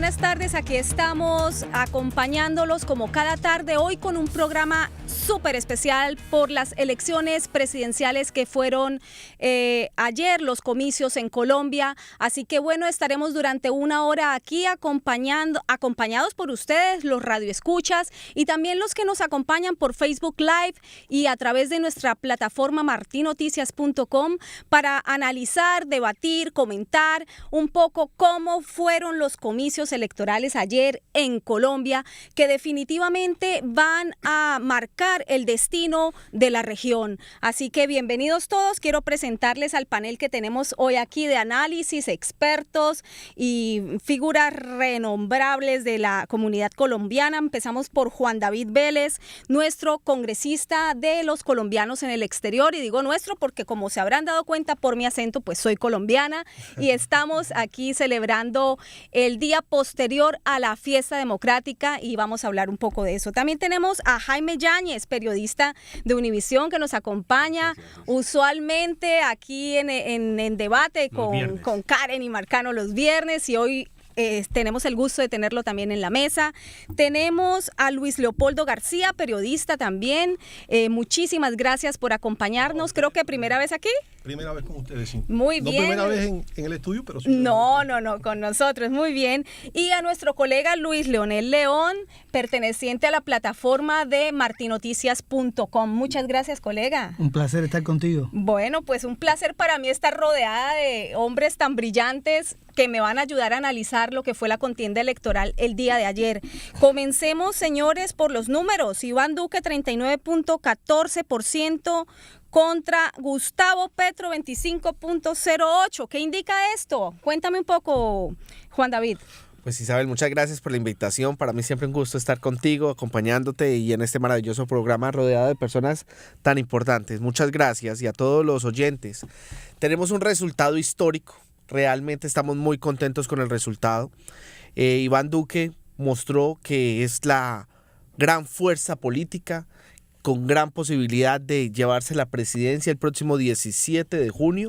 buenas tardes. Aquí estamos acompañándolos como cada tarde, hoy con un programa súper especial por las elecciones presidenciales que fueron ayer, los comicios en Colombia. Así que bueno, estaremos durante una hora aquí acompañados por ustedes, los radioescuchas, y también los que nos acompañan por Facebook Live y a través de nuestra plataforma martinoticias.com para analizar, debatir, comentar un poco cómo fueron los comicios electorales ayer en Colombia, que definitivamente van a marcar el destino de la región. Así que bienvenidos todos. Quiero presentarles al panel que tenemos hoy aquí de análisis, expertos y figuras renombrables de la comunidad colombiana. Empezamos por Juan David Vélez, nuestro congresista de los colombianos en el exterior, y digo nuestro porque, como se habrán dado cuenta por mi acento, pues soy colombiana y estamos aquí celebrando el día posterior a la fiesta democrática y vamos a hablar un poco de eso. También tenemos a Jaime Yáñez, periodista de Univisión, que nos acompaña usualmente aquí en debate con Karen y Marcano los viernes, y hoy tenemos el gusto de tenerlo también en la mesa. Tenemos a Luis Leopoldo García, periodista también. Muchísimas gracias por acompañarnos. Creo que primera vez aquí. Primera vez con ustedes, sí. Muy bien. No primera vez en el estudio, pero sí. No, con nosotros, muy bien. Y a nuestro colega Luis Leonel León, perteneciente a la plataforma de martinoticias.com. Muchas gracias, colega. Un placer estar contigo. Bueno, pues un placer para mí estar rodeada de hombres tan brillantes que me van a ayudar a analizar lo que fue la contienda electoral el día de ayer. Comencemos, señores, por los números. Iván Duque, 39.14%, contra Gustavo Petro, 25.08%. ¿Qué indica esto? Cuéntame un poco, Juan David. Pues Isabel, muchas gracias por la invitación. Para mí siempre un gusto estar contigo, acompañándote y en este maravilloso programa rodeado de personas tan importantes. Muchas gracias, y a todos los oyentes. Tenemos un resultado histórico. Realmente estamos muy contentos con el resultado. Iván Duque mostró que es la gran fuerza política con gran posibilidad de llevarse la presidencia el próximo 17 de junio.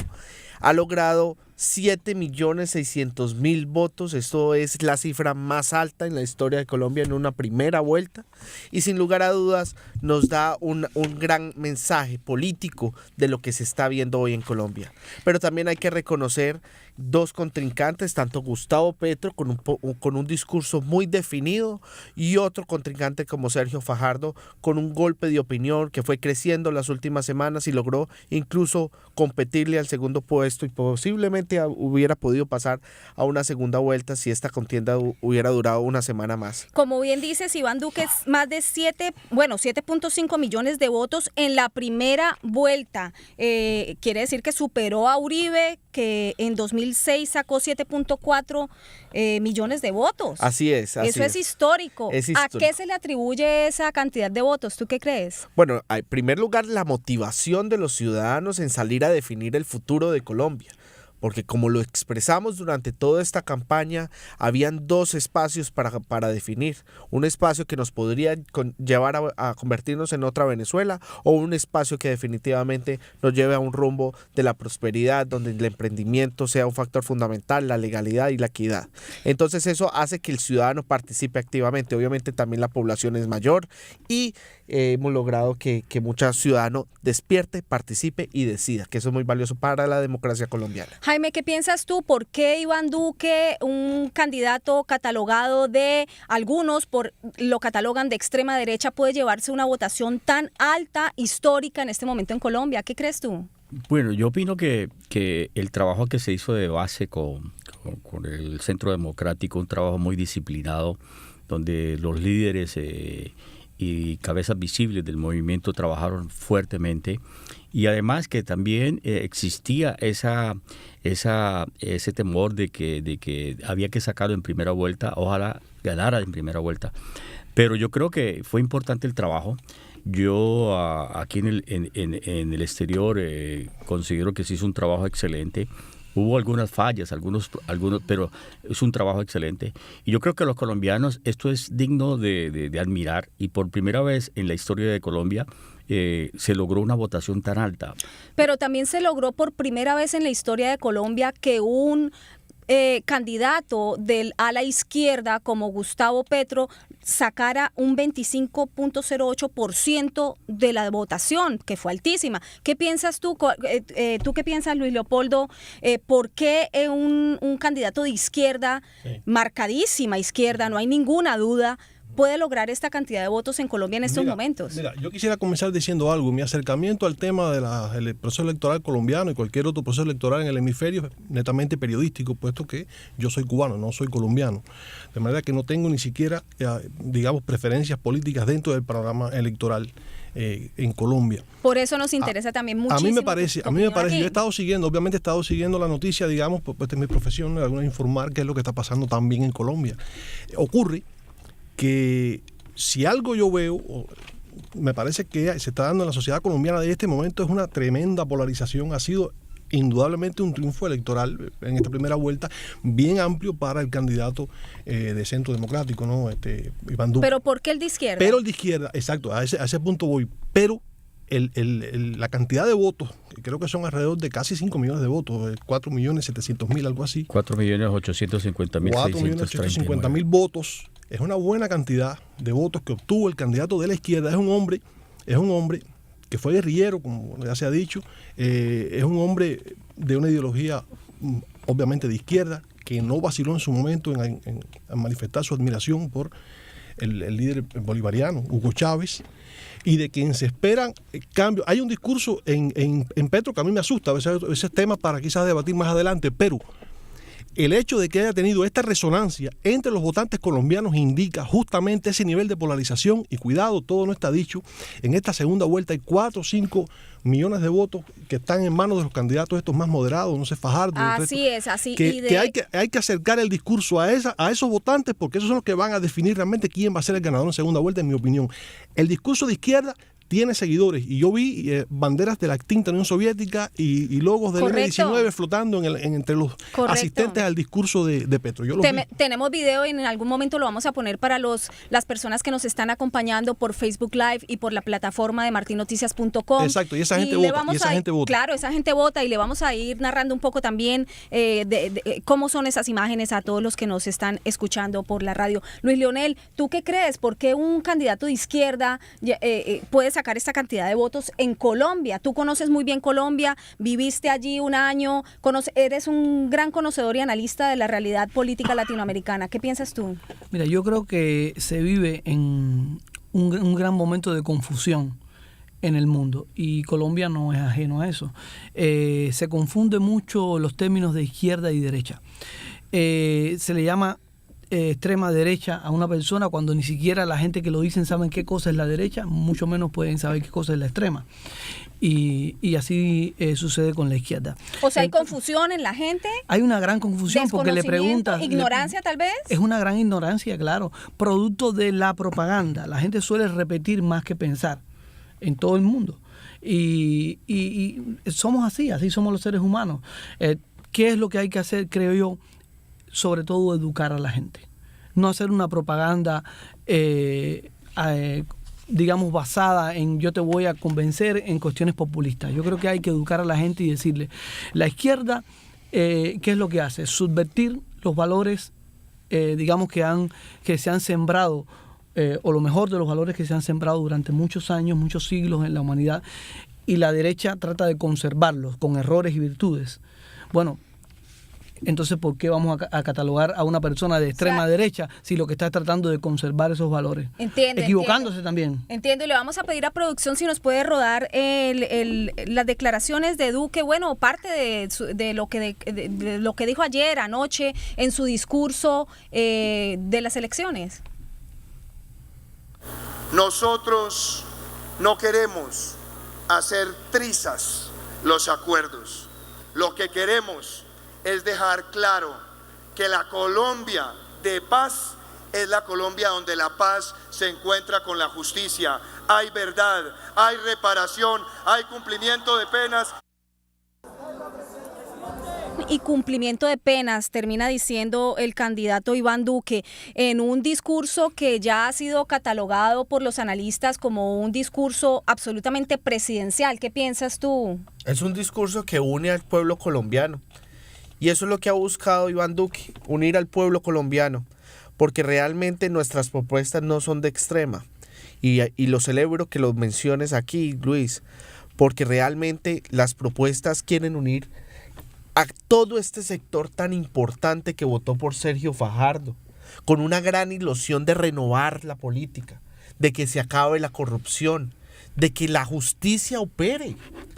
Ha logrado 7.600.000 votos. Esto es la cifra más alta en la historia de Colombia en una primera vuelta, y sin lugar a dudas nos da un gran mensaje político de lo que se está viendo hoy en Colombia. Pero también hay que reconocer dos contrincantes, tanto Gustavo Petro con un discurso muy definido, y otro contrincante como Sergio Fajardo con un golpe de opinión que fue creciendo las últimas semanas y logró incluso competirle al segundo puesto, y posiblemente hubiera podido pasar a una segunda vuelta si esta contienda hubiera durado una semana más. Como bien dices, Iván Duque es más de 7.5 millones de votos en la primera vuelta. Quiere decir que superó a Uribe, que en 2006 sacó 7.4 millones de votos. Así es. Eso es histórico. ¿A qué se le atribuye esa cantidad de votos? ¿Tú qué crees? Bueno, en primer lugar, la motivación de los ciudadanos en salir a definir el futuro de Colombia. Porque como lo expresamos durante toda esta campaña, habían dos espacios para definir. Un espacio que nos podría llevar a convertirnos en otra Venezuela, o un espacio que definitivamente nos lleve a un rumbo de la prosperidad, donde el emprendimiento sea un factor fundamental, la legalidad y la equidad. Entonces eso hace que el ciudadano participe activamente. Obviamente también la población es mayor, y hemos logrado que mucho ciudadano despierte, participe y decida, que eso es muy valioso para la democracia colombiana. Jaime, ¿qué piensas tú? ¿Por qué Iván Duque, un candidato catalogado de algunos, lo catalogan de extrema derecha, puede llevarse una votación tan alta, histórica en este momento en Colombia? ¿Qué crees tú? Bueno, yo opino que el trabajo que se hizo de base con el Centro Democrático, un trabajo muy disciplinado, donde los líderes y cabezas visibles del movimiento trabajaron fuertemente, y además que también existía ese temor de que había que sacarlo en primera vuelta, ojalá ganara en primera vuelta. Pero yo creo que fue importante el trabajo. Yo aquí en el exterior considero que se hizo un trabajo excelente. Hubo algunas fallas, algunos, pero es un trabajo excelente. Y yo creo que los colombianos, esto es digno de admirar, y por primera vez en la historia de Colombia se logró una votación tan alta. Pero también se logró por primera vez en la historia de Colombia que un candidato del ala izquierda como Gustavo Petro sacara un 25.08% de la votación, que fue altísima. ¿Qué piensas tú? ¿Tú qué piensas, Luis Leopoldo? ¿Por qué un candidato de izquierda, marcadísima izquierda, no hay ninguna duda, puede lograr esta cantidad de votos en Colombia en estos momentos? Mira, yo quisiera comenzar diciendo algo. Mi acercamiento al tema del proceso electoral colombiano y cualquier otro proceso electoral en el hemisferio es netamente periodístico, puesto que yo soy cubano, no soy colombiano. De manera que no tengo ni siquiera, digamos, preferencias políticas dentro del programa electoral en Colombia. Por eso nos interesa también muchísimo. A mí me parece, yo he estado siguiendo, obviamente he estado siguiendo la noticia, digamos, pues de mi profesión, de alguna informar qué es lo que está pasando también en Colombia. Ocurre que si algo yo veo, me parece que se está dando en la sociedad colombiana de este momento, es una tremenda polarización. Ha sido indudablemente un triunfo electoral en esta primera vuelta bien amplio para el candidato de Centro Democrático, ¿no? Iván Duque. ¿Pero por qué el de izquierda? Pero el de izquierda, exacto, a ese punto voy. Pero la cantidad de votos, creo que son alrededor de casi 5 millones de votos, 4.700.000, algo así. 4.850.000. 4.850.000 votos. Es una buena cantidad de votos que obtuvo el candidato de la izquierda. Es un hombre que fue guerrillero, como ya se ha dicho. Es un hombre de una ideología obviamente de izquierda, que no vaciló en su momento en manifestar su admiración por el líder bolivariano, Hugo Chávez, y de quien se esperan cambios. Hay un discurso en Petro que a mí me asusta, ese tema para quizás debatir más adelante, pero el hecho de que haya tenido esta resonancia entre los votantes colombianos indica justamente ese nivel de polarización. Y cuidado, todo no está dicho. En esta segunda vuelta hay 4 o 5 millones de votos que están en manos de los candidatos estos más moderados, no sé, Fajardo. Así es, así. Que hay que acercar el discurso a esos votantes, porque esos son los que van a definir realmente quién va a ser el ganador en segunda vuelta, en mi opinión. El discurso de izquierda tiene seguidores, y yo vi banderas de la extinta Unión Soviética y logos del M-19 flotando entre los asistentes al discurso de Petro. Yo tenemos video y en algún momento lo vamos a poner para las personas que nos están acompañando por Facebook Live y por la plataforma de martinnoticias.com. Exacto, y esa gente vota. Claro, esa gente vota, y le vamos a ir narrando un poco también de cómo son esas imágenes a todos los que nos están escuchando por la radio. Luis Leonel, ¿tú qué crees? ¿Por qué un candidato de izquierda puede sacar esta cantidad de votos en Colombia? Tú conoces muy bien Colombia, viviste allí un año, eres un gran conocedor y analista de la realidad política latinoamericana. ¿Qué piensas tú? Mira, yo creo que se vive en un gran momento de confusión en el mundo, y Colombia no es ajeno a eso. Se confunde mucho los términos de izquierda y derecha. Se le llama extrema derecha a una persona cuando ni siquiera la gente que lo dicen saben qué cosa es la derecha, mucho menos pueden saber qué cosa es la extrema. Y así sucede con la izquierda. O sea, ¿hay confusión en la gente? Hay una gran confusión porque le preguntas... ¿Ignorancia tal vez? Es una gran ignorancia, claro, producto de la propaganda. La gente suele repetir más que pensar en todo el mundo. Y somos así somos los seres humanos. ¿Qué es lo que hay que hacer, creo yo? Sobre todo educar a la gente. No hacer una propaganda, digamos, basada en yo te voy a convencer en cuestiones populistas. Yo creo que hay que educar a la gente y decirle, la izquierda, ¿qué es lo que hace? Subvertir los valores, digamos, que se han sembrado, o lo mejor de los valores que se han sembrado durante muchos años, muchos siglos en la humanidad, y la derecha trata de conservarlos con errores y virtudes. Bueno, entonces, ¿por qué vamos a catalogar a una persona de extrema derecha si lo que está tratando de conservar esos valores? Equivocándose también. Entiendo, y le vamos a pedir a producción si nos puede rodar las declaraciones de Duque, bueno, parte de lo que dijo ayer, anoche, en su discurso de las elecciones. Nosotros no queremos hacer trizas los acuerdos. Lo que queremos es dejar claro que la Colombia de paz es la Colombia donde la paz se encuentra con la justicia. Hay verdad, hay reparación, hay cumplimiento de penas. Y cumplimiento de penas, termina diciendo el candidato Iván Duque, en un discurso que ya ha sido catalogado por los analistas como un discurso absolutamente presidencial. ¿Qué piensas tú? Es un discurso que une al pueblo colombiano Y eso es lo que ha buscado Iván Duque, unir al pueblo colombiano, porque realmente nuestras propuestas no son de extrema. Y lo celebro que lo menciones aquí, Luis, porque realmente las propuestas quieren unir a todo este sector tan importante que votó por Sergio Fajardo, con una gran ilusión de renovar la política, de que se acabe la corrupción, de que la justicia opere,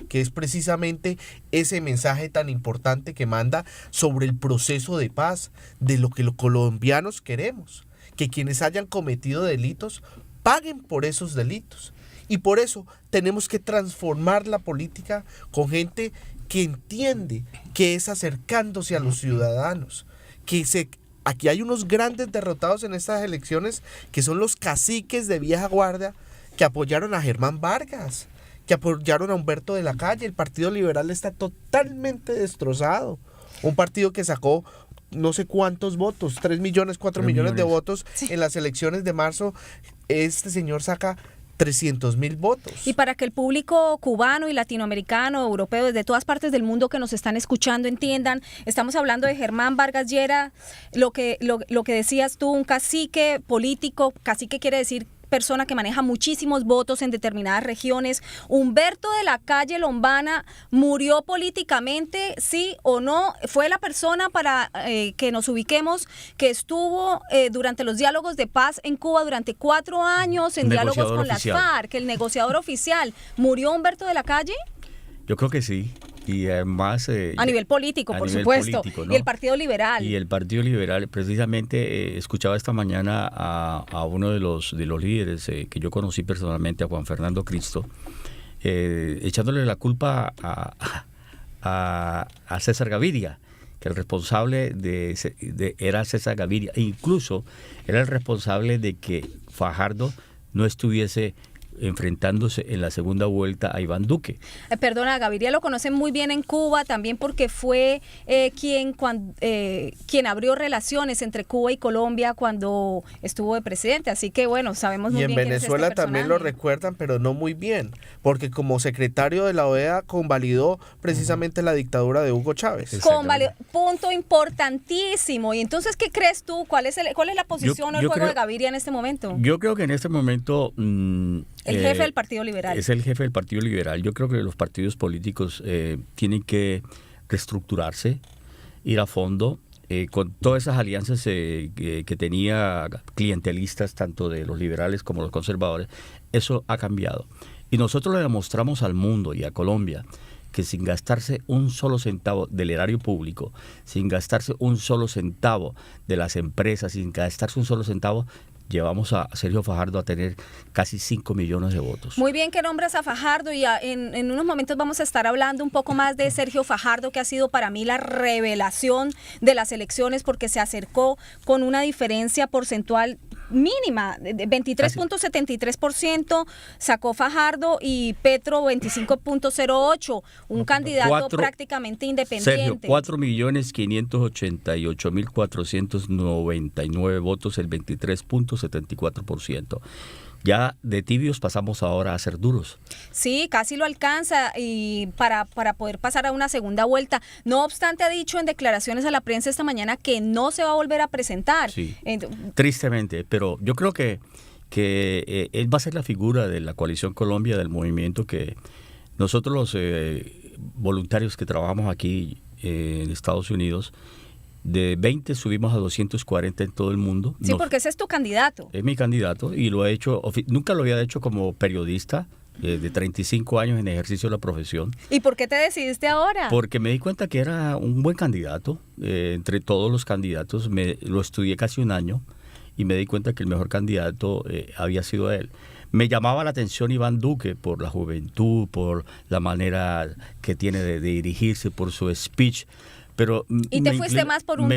que es precisamente ese mensaje tan importante que manda sobre el proceso de paz, de lo que los colombianos queremos, que quienes hayan cometido delitos paguen por esos delitos. Y por eso tenemos que transformar la política con gente que entiende que es acercándose a los ciudadanos, aquí hay unos grandes derrotados en estas elecciones que son los caciques de vieja guardia que apoyaron a Germán Vargas, que apoyaron a Humberto de la Calle. El Partido Liberal está totalmente destrozado. Un partido que sacó no sé cuántos votos, 3 millones, 4 millones de votos en las elecciones de marzo. Este señor saca 300,000 votos. Y para que el público cubano y latinoamericano, europeo, desde todas partes del mundo que nos están escuchando entiendan, estamos hablando de Germán Vargas Llera, lo que decías tú, un cacique político. Cacique quiere decir persona que maneja muchísimos votos en determinadas regiones. Humberto de la Calle Lombana murió políticamente, sí o no. Fue la persona, para que nos ubiquemos, que estuvo durante los diálogos de paz en Cuba durante 4 años en diálogos con las FARC, el negociador oficial. ¿Murió Humberto de la Calle? Yo creo que sí. Y además... a nivel político, por supuesto. Político, ¿no? Y el Partido Liberal. Y el Partido Liberal, precisamente, escuchaba esta mañana a uno de los líderes que yo conocí personalmente, a Juan Fernando Cristo, echándole la culpa a César Gaviria, que el responsable era César Gaviria. E incluso era el responsable de que Fajardo no estuviese enfrentándose en la segunda vuelta a Iván Duque. Perdona, Gaviria lo conocen muy bien en Cuba, también porque fue quien abrió relaciones entre Cuba y Colombia cuando estuvo de presidente, así que bueno, sabemos muy bien. Y en Venezuela también lo recuerdan, pero no muy bien, porque como secretario de la OEA convalidó precisamente la dictadura de Hugo Chávez. Punto importantísimo. Y entonces, ¿qué crees tú? ¿Cuál es la posición o el juego de Gaviria en este momento? Yo creo que en este momento... el jefe del Partido Liberal. Es el jefe del Partido Liberal. Yo creo que los partidos políticos tienen que reestructurarse, ir a fondo, con todas esas alianzas que tenía clientelistas, tanto de los liberales como los conservadores. Eso ha cambiado. Y nosotros le demostramos al mundo y a Colombia que sin gastarse un solo centavo del erario público, sin gastarse un solo centavo de las empresas, sin gastarse un solo centavo, llevamos a Sergio Fajardo a tener casi 5 millones de votos. Muy bien que nombras a Fajardo, y en unos momentos vamos a estar hablando un poco más de Sergio Fajardo, que ha sido para mí la revelación de las elecciones, porque se acercó con una diferencia porcentual mínima, de 23.73% sacó Fajardo y Petro 25.08%, un candidato prácticamente independiente. Sergio, 4.588.499 votos, el 23.74%. Ya de tibios pasamos ahora a ser duros. Sí, casi lo alcanza, y para poder pasar a una segunda vuelta. No obstante, ha dicho en declaraciones a la prensa esta mañana que no se va a volver a presentar. Sí, tristemente, pero yo creo que él va a ser la figura de la Coalición Colombia, del movimiento que nosotros los voluntarios que trabajamos aquí en Estados Unidos, de 20 subimos a 240 en todo el mundo. Sí, porque ese es tu candidato. Es mi candidato y lo he hecho, nunca lo había hecho como periodista, de 35 años en ejercicio de la profesión. ¿Y por qué te decidiste ahora? Porque me di cuenta que era un buen candidato. Entre todos los candidatos, lo estudié casi un año y me di cuenta que el mejor candidato había sido él. Me llamaba la atención Iván Duque por la juventud, por la manera que tiene de dirigirse, por su speech. Pero ¿y te fuiste más por un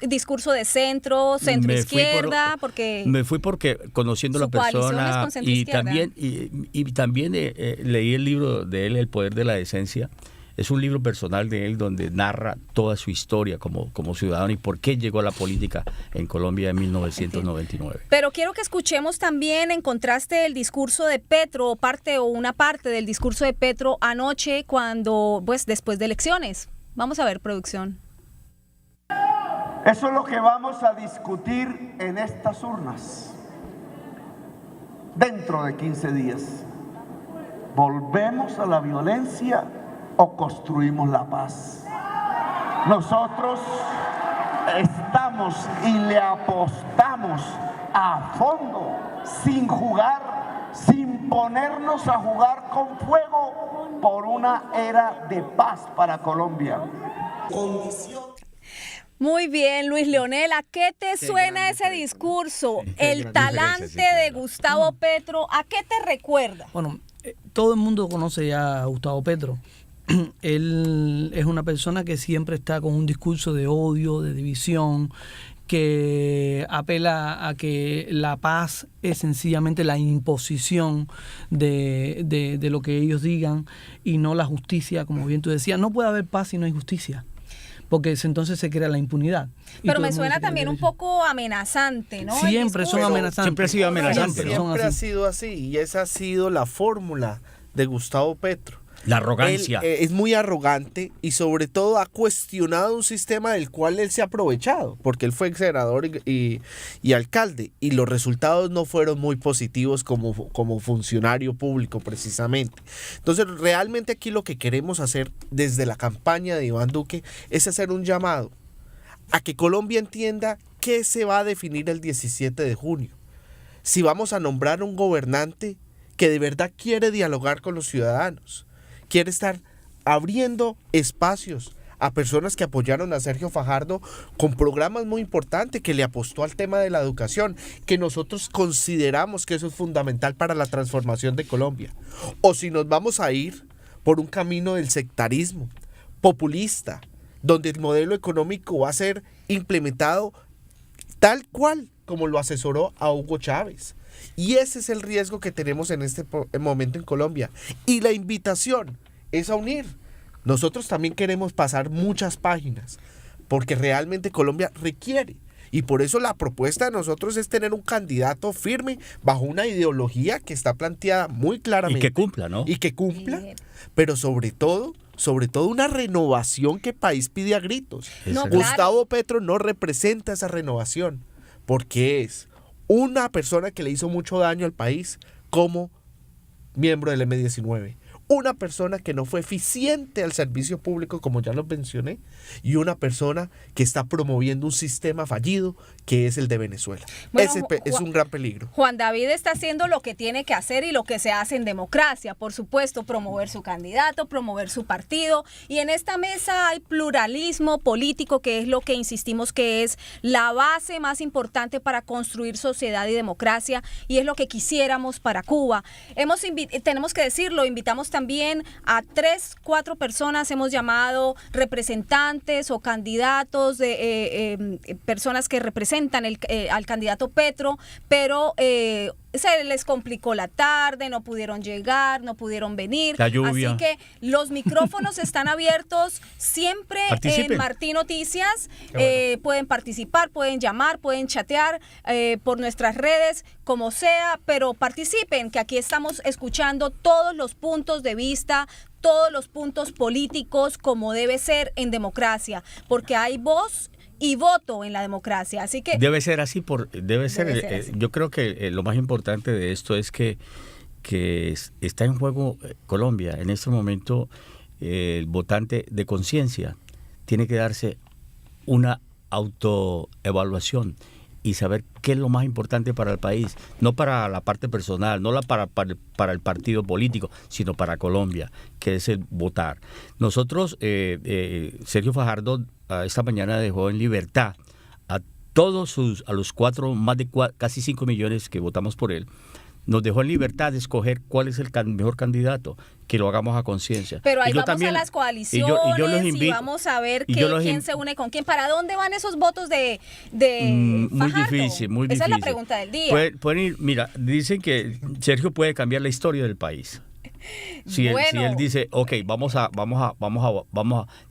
discurso de centro izquierda? Me fui porque conociendo la persona y también leí el libro de él, El Poder de la Decencia. Es un libro personal de él donde narra toda su historia como ciudadano y por qué llegó a la política en Colombia en 1999. Pero quiero que escuchemos también, en contraste, el discurso de Petro, una parte del discurso de Petro anoche, después de elecciones. Vamos a ver, producción. Eso es lo que vamos a discutir en estas urnas. Dentro de 15 días, ¿volvemos a la violencia o construimos la paz? Nosotros estamos y le apostamos a fondo, sin jugar, sin ponernos a jugar con fuego, por una era de paz para Colombia. Muy bien, Luis Leonel, ¿a qué te suena ese discurso? El talante de Gustavo Petro, ¿a qué te recuerda? Bueno, todo el mundo conoce ya a Gustavo Petro. Él es una persona que siempre está con un discurso de odio, de división, que apela a que la paz es sencillamente la imposición de lo que ellos digan y no la justicia, como bien tú decías. No puede haber paz si no hay justicia, porque entonces se crea la impunidad. Pero me suena también un poco amenazante, ¿no? Siempre son amenazantes. Siempre ha sido amenazante. Siempre ha sido así, y esa ha sido la fórmula de Gustavo Petro. La arrogancia. Él es muy arrogante y sobre todo ha cuestionado un sistema del cual él se ha aprovechado, porque él fue senador y alcalde, y los resultados no fueron muy positivos como funcionario público precisamente. Entonces realmente aquí lo que queremos hacer desde la campaña de Iván Duque es hacer un llamado a que Colombia entienda qué se va a definir el 17 de junio. Si vamos a nombrar un gobernante que de verdad quiere dialogar con los ciudadanos, quiere estar abriendo espacios a personas que apoyaron a Sergio Fajardo con programas muy importantes, que le apostó al tema de la educación, que nosotros consideramos que eso es fundamental para la transformación de Colombia. O si nos vamos a ir por un camino del sectarismo populista, donde el modelo económico va a ser implementado tal cual como lo asesoró a Hugo Chávez. Y ese es el riesgo que tenemos en este momento en Colombia. Y la invitación es a unir. Nosotros también queremos pasar muchas páginas, porque realmente Colombia requiere. Y por eso la propuesta de nosotros es tener un candidato firme bajo una ideología que está planteada muy claramente. Y que cumpla, ¿no? Y que cumpla, pero sobre todo una renovación que el país pide a gritos. No, Gustavo Petro no representa esa renovación, porque es una persona que le hizo mucho daño al país como miembro del M-19. Una persona que no fue eficiente al servicio público, como ya lo mencioné, y una persona que está promoviendo un sistema fallido que es el de Venezuela. Bueno, Ese es un gran peligro. Juan David está haciendo lo que tiene que hacer y lo que se hace en democracia, por supuesto, promover su candidato, promover su partido, y en esta mesa hay pluralismo político, que es lo que insistimos que es la base más importante para construir sociedad y democracia, y es lo que quisiéramos para Cuba. Tenemos que decirlo, invitamos también a 3-4 personas, hemos llamado representantes o candidatos de personas que representan al candidato Petro, pero se les complicó la tarde, no pudieron llegar, no pudieron venir. La lluvia. Así que los micrófonos están abiertos siempre Participen. en Martín Noticias. Pueden participar, pueden llamar, pueden chatear por nuestras redes, como sea, pero participen, que aquí estamos escuchando todos los puntos de vista, todos los puntos políticos, como debe ser en democracia, porque hay voz y voto en la democracia, así que debe ser así. Así. Yo creo que lo más importante de esto es que está en juego Colombia. En este momento el votante de conciencia tiene que darse una autoevaluación y saber qué es lo más importante para el país, no para la parte personal, no para el partido político, sino para Colombia, que es el votar. Nosotros, Sergio Fajardo esta mañana dejó en libertad a los casi 5 millones que votamos por él. Nos dejó en libertad de escoger cuál es el mejor candidato, que lo hagamos a conciencia. Pero ahí Y yo vamos también- a las coaliciones y yo los invito, vamos a ver y yo los quién in- se une con quién. ¿Para dónde van esos votos de muy Fajardo? difícil, muy difícil. Esa es la pregunta del día. Pueden ir, mira, dicen que Sergio puede cambiar la historia del país. Si él dice, ok, vamos a,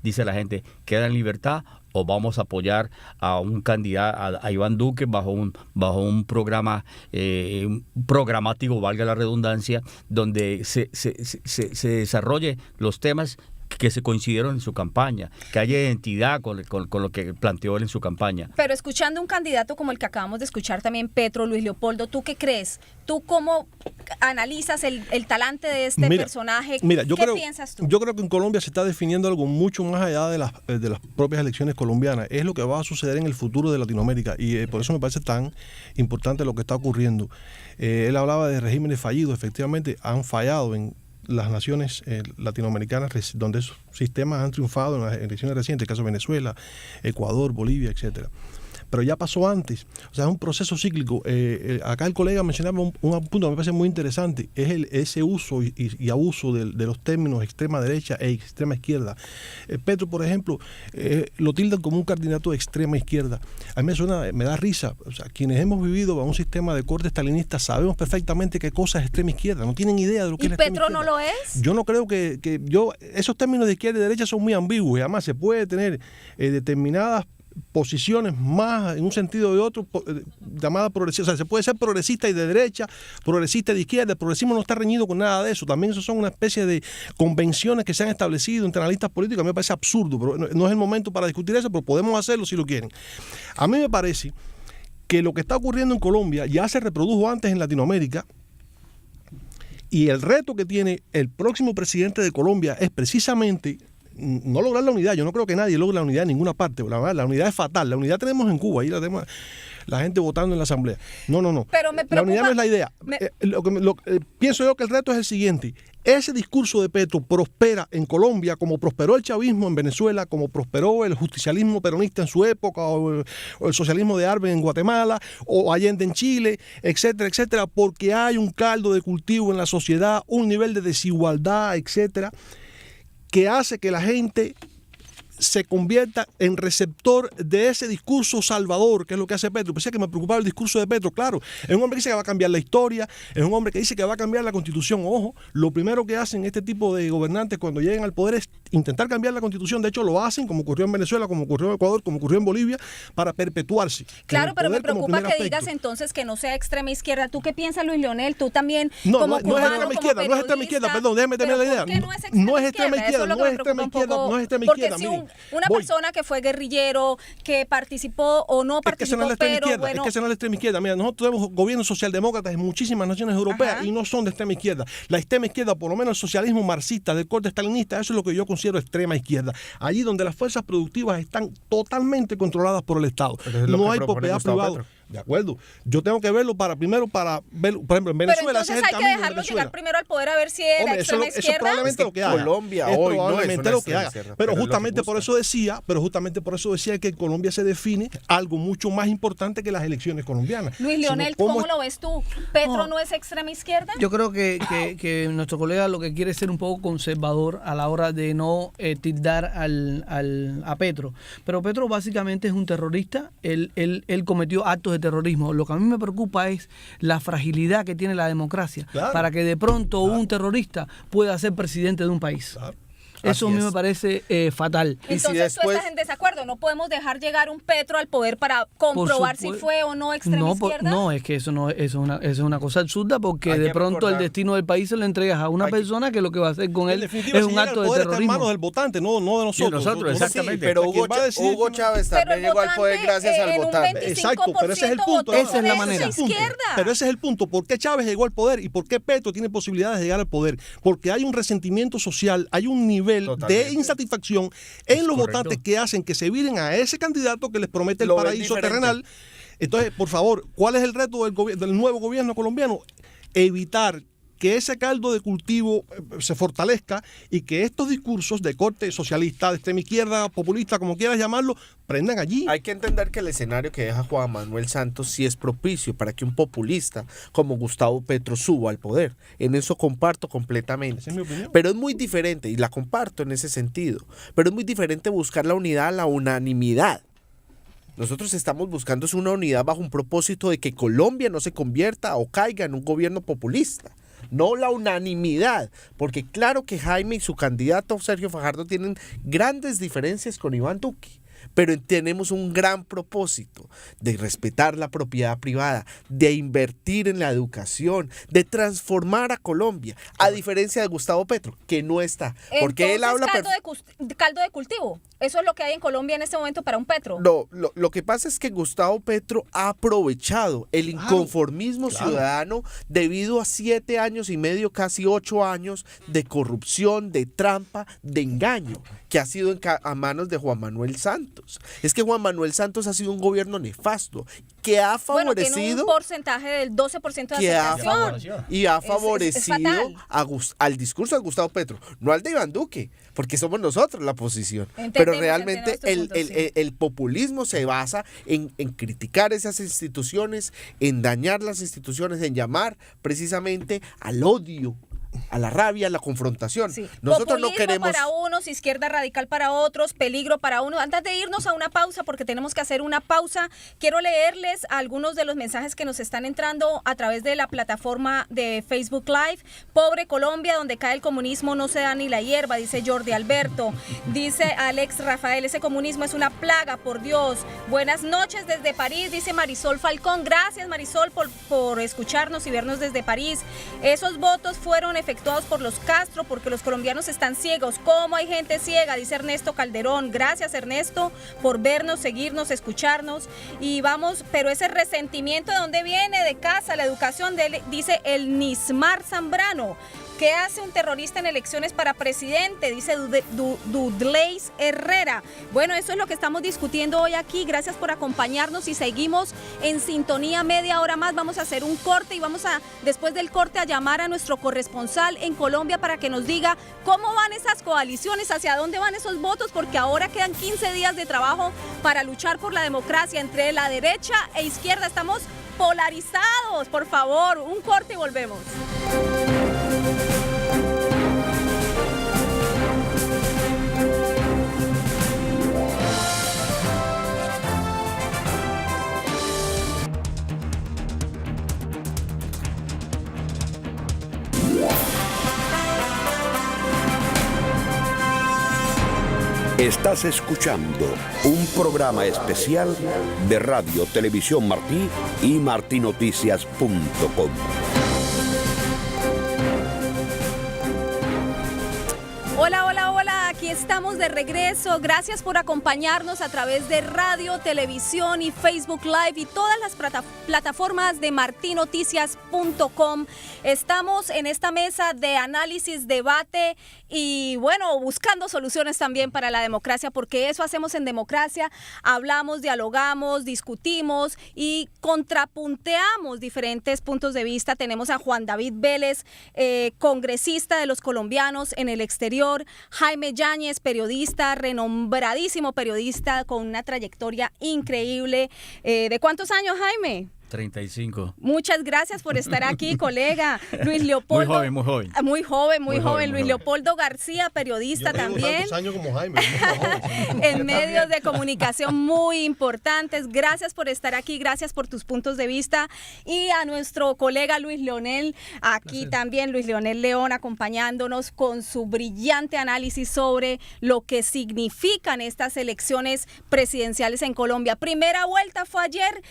dice la gente, queda en libertad, o vamos a apoyar a un candidato, a Iván Duque, bajo un programa programático, valga la redundancia, donde se desarrolle los temas que se coincidieron en su campaña, que haya identidad con lo que planteó él en su campaña. Pero escuchando un candidato como el que acabamos de escuchar también, Petro, Luis Leopoldo, ¿tú qué crees? ¿Tú cómo analizas el talante de este personaje? ¿Qué piensas tú? Yo creo que en Colombia se está definiendo algo mucho más allá de las propias elecciones colombianas. Es lo que va a suceder en el futuro de Latinoamérica y por eso me parece tan importante lo que está ocurriendo. Él hablaba de regímenes fallidos, efectivamente han fallado en las naciones latinoamericanas donde esos sistemas han triunfado en las elecciones recientes, el caso de Venezuela, Ecuador, Bolivia, etcétera. Pero ya pasó antes, o sea, es un proceso cíclico. Acá el colega mencionaba un punto que me parece muy interesante, es ese uso y abuso de los términos extrema derecha e extrema izquierda. Petro, por ejemplo, lo tildan como un candidato de extrema izquierda. A mí me da risa, o sea, quienes hemos vivido bajo un sistema de corte stalinista sabemos perfectamente qué cosa es extrema izquierda, no tienen idea de lo que es la extrema izquierda. ¿Y Petro no lo es? Yo no creo esos términos de izquierda y derecha son muy ambiguos y además se puede tener determinadas posiciones más en un sentido de otro llamada progresista, o sea, se puede ser progresista y de derecha, progresista y de izquierda. El progresismo no está reñido con nada de eso, también eso son una especie de convenciones que se han establecido entre analistas políticos. A mí me parece absurdo, pero no es el momento para discutir eso, pero podemos hacerlo si lo quieren. A mí me parece que lo que está ocurriendo en Colombia ya se reprodujo antes en Latinoamérica y el reto que tiene el próximo presidente de Colombia es precisamente no lograr la unidad. Yo no creo que nadie logre la unidad en ninguna parte. La unidad es fatal. La unidad tenemos en Cuba, ahí la tenemos, la gente votando en la asamblea. No. Pero me preocupa, la unidad no es la idea. Pienso yo que el reto es el siguiente. Ese discurso de Petro prospera en Colombia como prosperó el chavismo en Venezuela, como prosperó el justicialismo peronista en su época, o el socialismo de Arben en Guatemala, o Allende en Chile, etcétera, etcétera, porque hay un caldo de cultivo en la sociedad, un nivel de desigualdad, etcétera, que hace que la gente se convierta en receptor de ese discurso salvador, que es lo que hace Petro. Pensé que me preocupaba el discurso de Petro. Claro, es un hombre que dice que va a cambiar la historia, es un hombre que dice que va a cambiar la Constitución. Ojo, lo primero que hacen este tipo de gobernantes cuando llegan al poder es intentar cambiar la Constitución. De hecho, lo hacen, como ocurrió en Venezuela, como ocurrió en Ecuador, como ocurrió en Bolivia, para perpetuarse. Claro, pero me preocupa que digas entonces que no sea extrema izquierda. ¿Tú qué piensas, Luis Leonel? Tú también, no, como no es extrema izquierda, no es extrema izquierda, perdón, déjeme terminar la idea. ¿Por qué no es extrema izquierda? No es extrema izquierda, no es extrema izquierda. Porque si una persona que fue guerrillero, que participó o no participó, es que no es que esa no es la extrema izquierda. Mira, nosotros tenemos gobiernos socialdemócratas en muchísimas naciones europeas y no son de extrema izquierda. La extrema izquierda, por lo menos el socialismo marxista del corte stalinista, eso es lo que yo considero extrema izquierda. Allí donde las fuerzas productivas están totalmente controladas por el Estado. No hay propiedad privada. De acuerdo. Yo tengo que verlo primero para verlo. Por ejemplo, en Venezuela. Pero entonces hay que dejarlo llegar primero al poder a ver si era extrema izquierda. Eso es probablemente lo que haga. Colombia es hoy probablemente no es lo que haga. Pero justamente por eso decía que en Colombia se define algo mucho más importante que las elecciones colombianas. Luis Leonel, ¿cómo lo ves tú? ¿Petro no es extrema izquierda? Yo creo que nuestro colega lo que quiere es ser un poco conservador a la hora de no tildar a Petro. Pero Petro básicamente es un terrorista. Él cometió actos de terrorismo. Lo que a mí me preocupa es la fragilidad que tiene la democracia para que de pronto un terrorista pueda ser presidente de un país. Eso a mí me parece fatal. Entonces tú estás en desacuerdo. No podemos dejar llegar un Petro al poder para comprobar si fue o no extrema izquierda. No, es que eso es una cosa absurda, porque de pronto el destino del país se lo entregas a una persona que lo que va a hacer con él es un acto de terrorismo. Está en manos del votante, no de nosotros. Exactamente. Sí, pero Hugo Chávez también llegó al poder gracias al votante. Exacto, pero ese es el punto. Esa es la manera. Pero ese es el punto. ¿Por qué Chávez llegó al poder y por qué Petro tiene posibilidades de llegar al poder? Porque hay un resentimiento social, hay un nivel de insatisfacción en los votantes que hacen que se viren a ese candidato que les promete el paraíso terrenal. Entonces, por favor, ¿cuál es el reto del nuevo gobierno colombiano? Evitar que ese caldo de cultivo se fortalezca y que estos discursos de corte socialista, de extrema izquierda, populista, como quieras llamarlo, prendan allí. Hay que entender que el escenario que deja Juan Manuel Santos sí es propicio para que un populista como Gustavo Petro suba al poder. En eso comparto completamente. Esa es mi opinión. Pero es muy diferente, y la comparto en ese sentido, pero es muy diferente buscar la unidad a la unanimidad. Nosotros estamos buscando una unidad bajo un propósito de que Colombia no se convierta o caiga en un gobierno populista. No la unanimidad, porque claro que Jaime y su candidato Sergio Fajardo tienen grandes diferencias con Iván Duque. pero tenemos un gran propósito de respetar la propiedad privada, de invertir en la educación, de transformar a Colombia, a diferencia de Gustavo Petro, que no está. Porque él habla... caldo de cultivo. Eso es lo que hay en Colombia en este momento para un Petro. No, lo que pasa es que Gustavo Petro ha aprovechado el inconformismo ciudadano debido a 7 años y medio, casi 8 años de corrupción, de trampa, de engaño, que ha sido a manos de Juan Manuel Santos. Es que Juan Manuel Santos ha sido un gobierno nefasto, que ha favorecido... Bueno, tiene un porcentaje del 12% de aceptación. Y ha favorecido al discurso de Gustavo Petro, no al de Iván Duque, porque somos nosotros la oposición. Pero realmente el populismo se basa en criticar esas instituciones, en dañar las instituciones, en llamar precisamente al odio, a la rabia, a la confrontación. Sí. Nosotros Populismo no queremos... para unos, izquierda radical para otros, peligro para unos. Antes de irnos a una pausa, porque tenemos que hacer una pausa, quiero leerles algunos de los mensajes que nos están entrando a través de la plataforma de Facebook Live. Pobre Colombia, donde cae el comunismo no se da ni la hierba, dice Jordi Alberto. Dice Alex Rafael, ese comunismo es una plaga, por Dios. Buenas noches desde París, dice Marisol Falcón. Gracias, Marisol, por escucharnos y vernos desde París. Esos votos fueron efectuados por los Castro, porque los colombianos están ciegos. ¿Cómo hay gente ciega? Dice Ernesto Calderón. Gracias, Ernesto, por vernos, seguirnos, escucharnos. Y vamos, pero ese resentimiento, ¿de dónde viene? De casa, la educación, dice el Nismar Zambrano. ¿Qué hace un terrorista en elecciones para presidente? Dice Dudleis Herrera. Bueno, eso es lo que estamos discutiendo hoy aquí. Gracias por acompañarnos y seguimos en sintonía media hora más. Vamos a hacer un corte y vamos a, después del corte, a llamar a nuestro corresponsal en Colombia para que nos diga cómo van esas coaliciones, hacia dónde van esos votos, porque ahora quedan 15 días de trabajo para luchar por la democracia entre la derecha e izquierda. Estamos polarizados, por favor. Un corte y volvemos. Estás escuchando un programa especial de Radio Televisión Martí y martinoticias.com. Hola, hola, hola, aquí estamos de regreso. Gracias por acompañarnos a través de radio, televisión y Facebook Live y todas las plataformas de martinoticias.com. Estamos en esta mesa de análisis, debate y bueno, buscando soluciones también para la democracia, porque eso hacemos en democracia. Hablamos, dialogamos, discutimos y contrapunteamos diferentes puntos de vista. Tenemos a Juan David Vélez, congresista de los colombianos en el exterior, Jaime Yáñez, periodista, renombradísimo periodista con una trayectoria increíble. ¿De cuántos años, Jaime? 35. Muchas gracias por estar aquí, colega. Luis Leopoldo. Muy joven. Luis Leopoldo García, periodista también. Tantos años como Jaime. En medios de comunicación muy importantes. Gracias por estar aquí, gracias por tus puntos de vista. Y a nuestro colega Luis Leonel, aquí también Luis Leonel León, acompañándonos con su brillante análisis sobre lo que significan estas elecciones presidenciales en Colombia. Primera vuelta fue ayer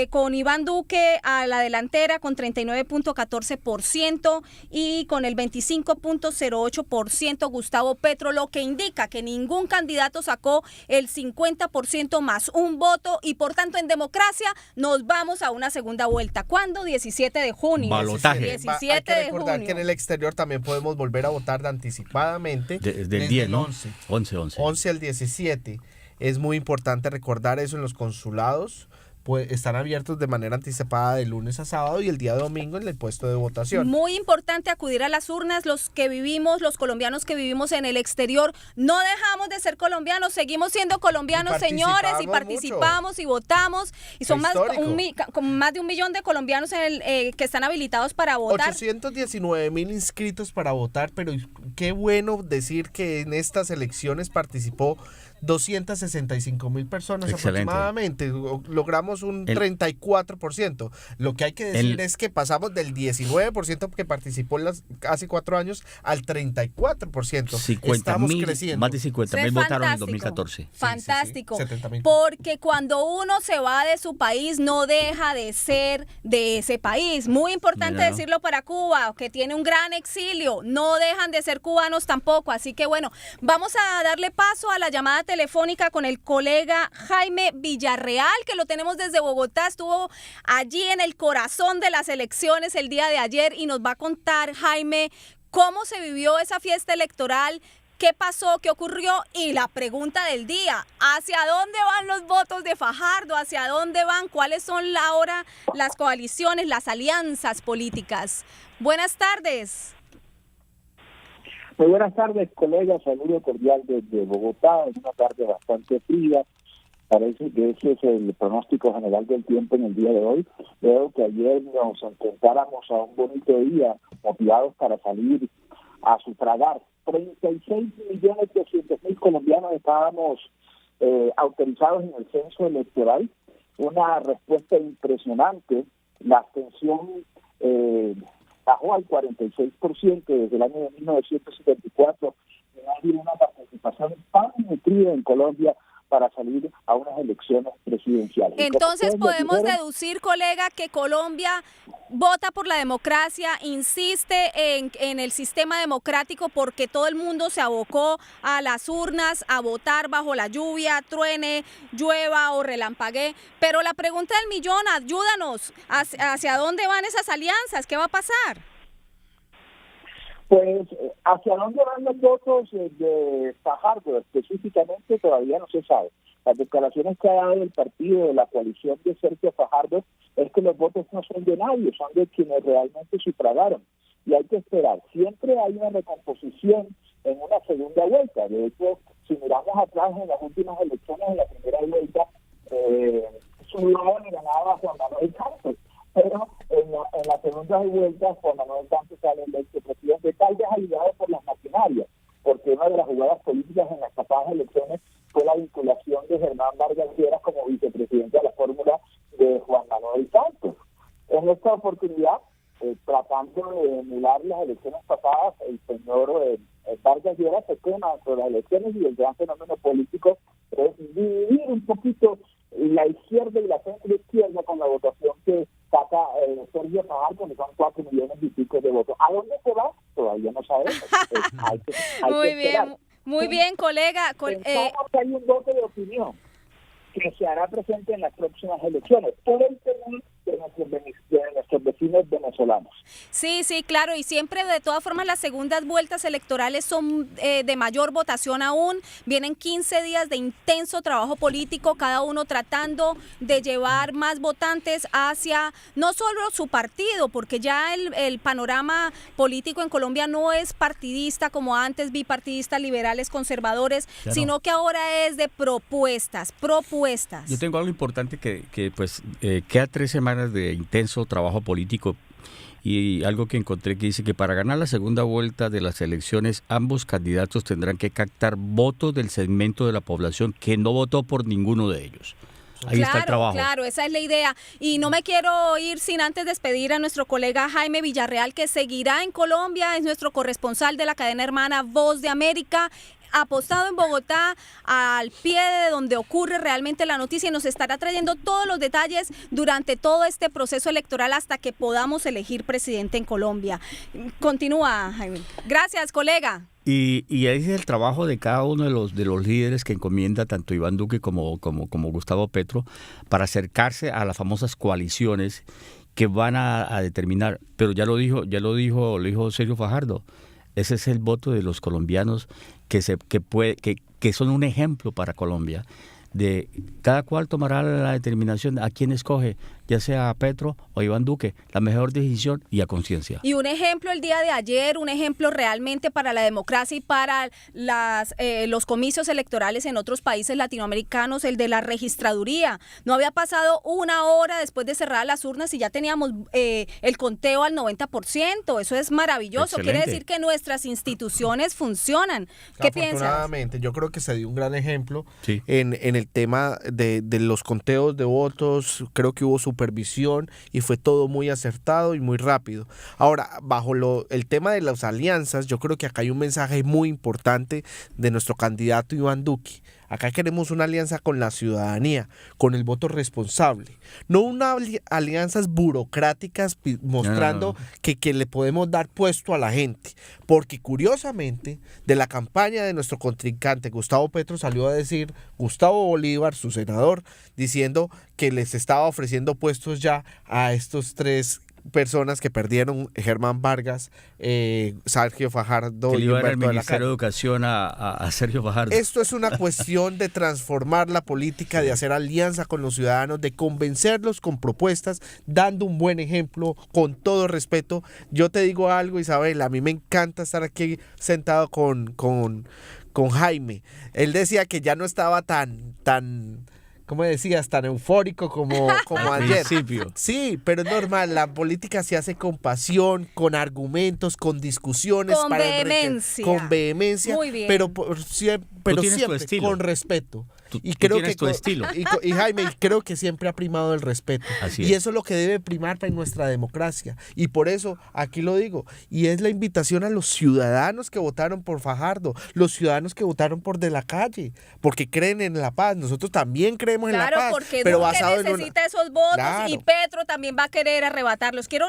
con Iván Duque a la delantera con 39.14% y con el 25.08% Gustavo Petro, lo que indica que ningún candidato sacó el 50% más un voto y por tanto en democracia nos vamos a una segunda vuelta. ¿Cuándo? 17 de junio. Balotaje. 17 Hay que de recordar junio. que en el exterior también podemos volver a votar anticipadamente. Desde el 10, ¿no? 11 al 17. Es muy importante recordar eso en los consulados. Pues están abiertos de manera anticipada de lunes a sábado y el día domingo en el puesto de votación. Muy importante acudir a las urnas, los colombianos que vivimos en el exterior, no dejamos de ser colombianos, seguimos siendo colombianos, señores, y participamos y votamos, y son más de 1 millón de colombianos que están habilitados para votar. 819,000 inscritos para votar, pero qué bueno decir que en estas elecciones participó 265,000 personas. Excelente. Aproximadamente. Logramos un 34%. Lo que hay que decir es que pasamos del 19% que participó en las casi 4 años al 34%. Estamos creciendo. Más de 50,000 votaron en 2014. Fantástico. Sí, 70,000. Porque cuando uno se va de su país, no deja de ser de ese país. Muy importante decirlo para Cuba, que tiene un gran exilio. No dejan de ser cubanos tampoco. Así que bueno, vamos a darle paso a la llamada telefónica con el colega Jaime Villarreal, que lo tenemos desde Bogotá. Estuvo allí en el corazón de las elecciones el día de ayer y nos va a contar, Jaime, cómo se vivió esa fiesta electoral, qué pasó, qué ocurrió y la pregunta del día: ¿hacia dónde van los votos de Fajardo? ¿Hacia dónde van? ¿Cuáles son ahora las coaliciones, las alianzas políticas? Buenas tardes. Muy buenas tardes, colegas. Saludo cordial desde Bogotá. Es una tarde bastante fría. Parece que ese es el pronóstico general del tiempo en el día de hoy. Veo que ayer nos enfrentáramos a un bonito día, motivados para salir a sufragar. 36.200.000 colombianos estábamos autorizados en el censo electoral. Una respuesta impresionante. La abstención bajó al 46% desde el año de 1974. No hay una participación tan nutrida en Colombia para salir a unas elecciones presidenciales. Entonces podemos deducir, colega, que Colombia vota por la democracia, insiste en el sistema democrático porque todo el mundo se abocó a las urnas a votar bajo la lluvia, truene, llueva o relampaguee. Pero la pregunta del millón, ayúdanos, ¿hacia dónde van esas alianzas? ¿Qué va a pasar? Pues hacia dónde van los votos de Fajardo específicamente todavía no se sabe. Las declaraciones que ha dado el partido de la coalición de Sergio Fajardo es que los votos no son de nadie, son de quienes realmente sufragaron. Y hay que esperar. Siempre hay una recomposición en una segunda vuelta. De hecho, si miramos atrás en las últimas elecciones, en la primera vuelta, Zulón ganaba Juan Manuel Santos. Pero en la segunda vuelta, Juan Manuel Santos sale electo presidente, tal vez ayudado por las maquinarias, porque una de las jugadas políticas en las pasadas elecciones fue la vinculación de Germán Vargas Lleras como vicepresidente de la fórmula de Juan Manuel Santos. En esta oportunidad, tratando de emular las elecciones pasadas, el señor Vargas Lleras se quema sobre las elecciones y el gran fenómeno político es dividir un poquito la izquierda y la centro izquierda con la votación que saca Sergio Fajardo, que son 4 millones y pico de votos. ¿A dónde se va? Todavía no sabemos. Muy bien, colega. Pensamos que hay un voto de opinión que se hará presente en las próximas elecciones por el tema de nuestros vecinos venezolanos. Sí, claro, y siempre de todas formas las segundas vueltas electorales son de mayor votación aún. Vienen 15 días de intenso trabajo político, cada uno tratando de llevar más votantes hacia no solo su partido, porque ya el panorama político en Colombia no es partidista como antes, bipartidistas, liberales, conservadores, sino que ahora es de propuestas. Yo tengo algo importante que queda 3 semanas de intenso trabajo político y algo que encontré que dice que para ganar la segunda vuelta de las elecciones ambos candidatos tendrán que captar votos del segmento de la población que no votó por ninguno de ellos. Ahí está el trabajo. Claro, esa es la idea. Y no me quiero ir sin antes despedir a nuestro colega Jaime Villarreal, que seguirá en Colombia, es nuestro corresponsal de la cadena hermana Voz de América, apostado en Bogotá, al pie de donde ocurre realmente la noticia, y nos estará trayendo todos los detalles durante todo este proceso electoral hasta que podamos elegir presidente en Colombia. Continúa, Jaime. Gracias, colega. Y ahí es el trabajo de cada uno de los líderes que encomienda tanto Iván Duque como Gustavo Petro para acercarse a las famosas coaliciones que van a determinar. Pero ya lo dijo Sergio Fajardo. Ese es el voto de los colombianos que son un ejemplo para Colombia. De cada cual tomará la determinación a quién escoge, ya sea a Petro o a Iván Duque, la mejor decisión y a conciencia. Y un ejemplo el día de ayer, un ejemplo realmente para la democracia y para los comicios electorales en otros países latinoamericanos, el de la registraduría. No había pasado una hora después de cerrar las urnas y ya teníamos el conteo al 90%. Eso es maravilloso. Excelente. Quiere decir que nuestras instituciones funcionan. ¿Qué piensas? Afortunadamente, yo creo que se dio un gran ejemplo Sí. en el tema de los conteos de votos. Creo que hubo supervisión y fue todo muy acertado y muy rápido. Ahora, bajo el tema de las alianzas, yo creo que acá hay un mensaje muy importante de nuestro candidato Iván Duque. Acá queremos una alianza con la ciudadanía, con el voto responsable, no una alianzas burocráticas mostrando que le podemos dar puesto a la gente, porque curiosamente de la campaña de nuestro contrincante Gustavo Petro salió a decir Gustavo Bolívar, su senador, diciendo que les estaba ofreciendo puestos ya a estos 3 personas que perdieron, Germán Vargas, Sergio Fajardo Que le y iba a dar el Humberto de la Ministerio de Calle. Educación a Sergio Fajardo. Esto es una cuestión de transformar la política, de hacer alianza con los ciudadanos, de convencerlos con propuestas, dando un buen ejemplo, con todo respeto. Yo te digo algo, Isabel, a mí me encanta estar aquí sentado con Jaime. Él decía que ya no estaba tan ¿cómo decías? Tan eufórico como Al ayer. principio. Sí, pero es normal, la política se hace con pasión, con argumentos, con discusiones. Con vehemencia. Con vehemencia, Muy bien. pero siempre tienes tu estilo. con respeto. Tú creo tienes tu estilo. Y Jaime, creo que siempre ha primado el respeto. Así y es. eso es lo que debe primar en nuestra democracia. Y por eso aquí lo digo. Y es la invitación a los ciudadanos que votaron por Fajardo, los ciudadanos que votaron por De la Calle, porque creen en la paz. Nosotros también creemos en la Claro, paz. porque pero Duque basado en necesita esos votos Claro. y Petro también va a querer arrebatarlos. Quiero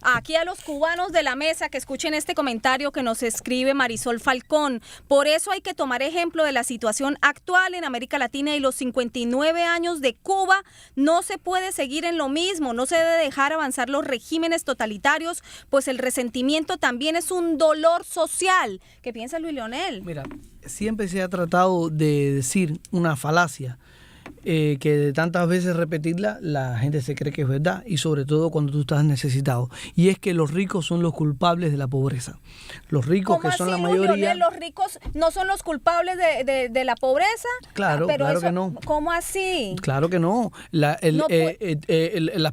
aquí a los cubanos de la mesa que escuchen este comentario que nos escribe Marisol Falcón. Por eso hay que tomar ejemplo de la situación actual en América Latina y los 59 años de Cuba. No se puede seguir en lo mismo, no se debe dejar avanzar los regímenes totalitarios, pues el resentimiento también es un dolor social. ¿Qué piensa Luis Leonel? Mira, siempre se ha tratado de decir una falacia que de tantas veces repetirla, la gente se cree que es verdad, y sobre todo cuando tú estás necesitado. Y es que los ricos son los culpables de la pobreza. Los ricos, que son la Luis mayoría... Leonel, los ricos no son los culpables de la pobreza? Claro, Pero claro eso, que no. ¿Cómo así? Claro que no. Las